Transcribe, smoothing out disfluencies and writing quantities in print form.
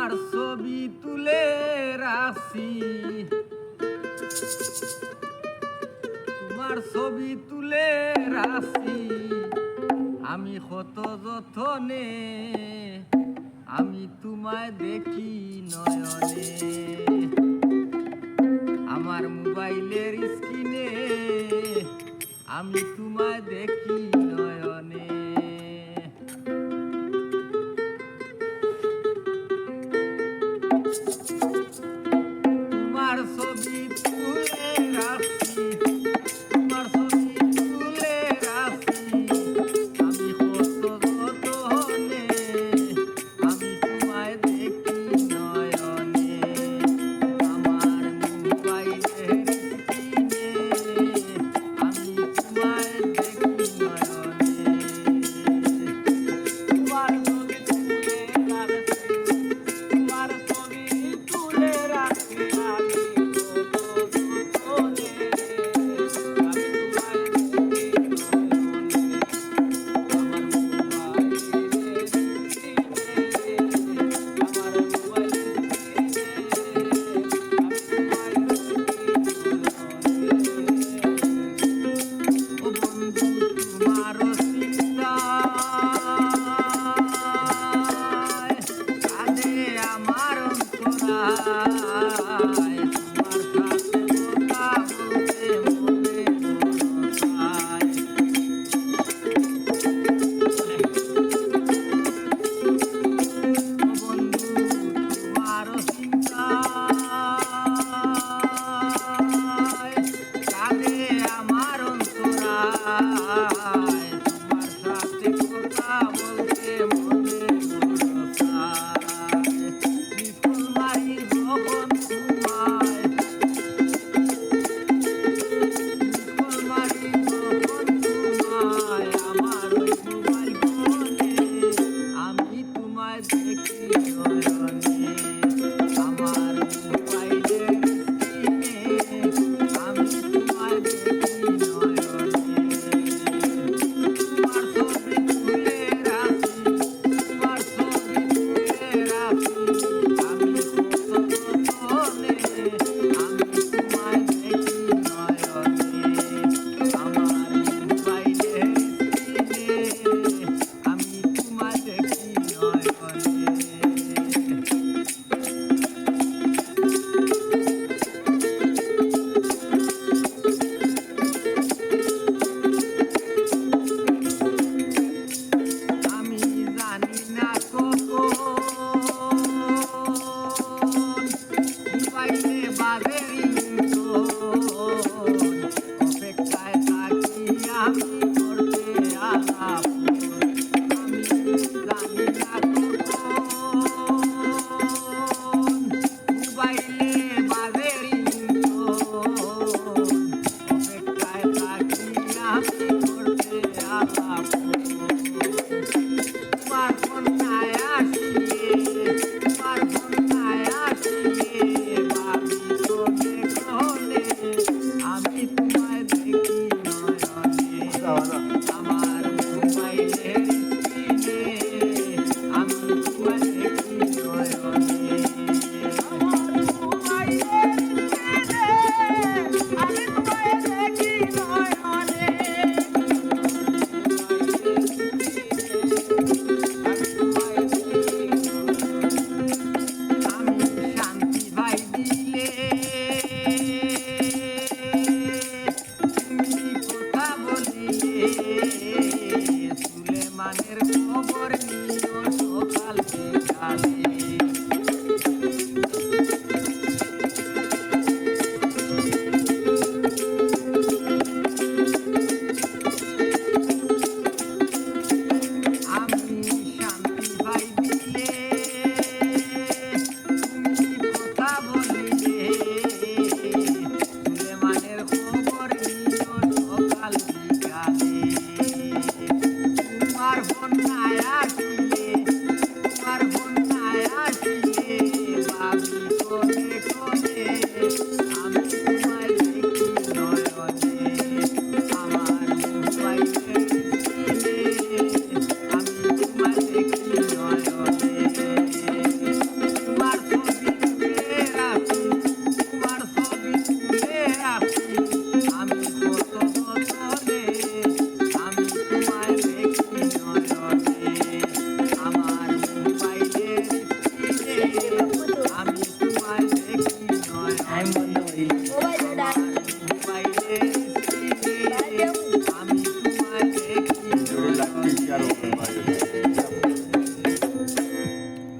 তোমার ছবি তুলে রাখছি, তোমার ছবি তুলে রাখছি আমি কত যতনে, আমি তোমায় দেখি নয়নে, আমার মোবাইলের স্ক্রিনে আমি তোমায় দেখি নয়নে। তোমার ছবি তুলে রাখছি, তোমার ছবি তুলে রাখছি আমি কত যতনে, আমি তোমায় দেখি নয়নে, আমার মোবাইলের স্ক্রিনে আমি তোমায় দেখি নয়নে। তোমার ছবি তুলে রাখছি, তোমার ছবি তুলে রাখছি আমি কত যতনে, আমি তোমায় দেখি নয়নে, আমার মোবাইলের স্ক্রিনে, আমার মোবাইলের ও বন্ধু তোমারও চিন্তায় কাঁদে আমার অন্তরায়, তোমার সাথে কথা বলতে মনে মন চায়। ও বন্ধু তোমারও চিন্তায় কাঁদে আমার অন্তরায়, তোমার সাথে কথা বলতে মনে মন চায়। বিপুল মারি যখন তোমায়, বিপুল মারি যখন তোমায় আমার ওই মোবাইল ফোনে আমি তোমায় দেখি নয়নে, আমার মোবাইলের স্ক্রিনে আমি তোমায় দেখি নয়নে। তোমার ছবি তুলে রাখছি, তোমার ছবি তুলে রাখছি আমি কত যতনে, আমি তোমায় দেখি নয়নে, আমার মোবাইলের স্ক্রিনে আমি তোমায় দেখি নয়নে। আমি জানি না কখন মোবাইলে বাজে রিংটোন, অপেক্ষায় থাকি আমি করতে আলাপ, আমি জানি না কখন মোবাইলে বাজে রিংটোন, অপেক্ষায় থাকি আমি করতে আলাপ। তোমার কন্যায় আসিয়ে, তোমার কন্যায় আসিয়ে ভাবি তো দেখলে আমি তোমায় দেখি নয়নে, আমার মোবাইলের স্ক্রিনে আমি তোমায় দেখি নয়নে, আমার মোবাইলের স্ক্রিনে আমি তোমায় দেখি নয়নে। আমি শান্তি ভাই দিলে তুমি কথা বলিলে, সুলেমানের খবর নিও সকাল বিকালে।